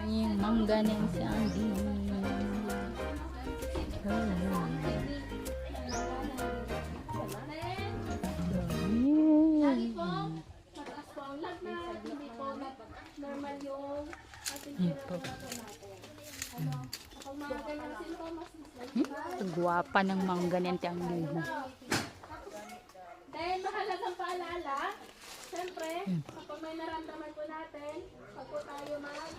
Ay, mangga na yan si Andy. Lagi po, mataas po ang lagnat, hindi po normal yung ating pinapagawa natin. Ano, kapag mga ganyan sintomas, Guwapa ng mangga na yan si Andy. Then, mahalagang paalala, siyempre, kapag may naramdaman po natin, pag po tayo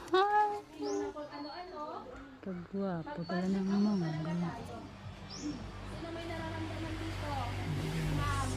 Hi! inom na po ano-ano, Pagguwapo pala ng mangga. tayo. Sino may nararamdaman dito? Ma'am.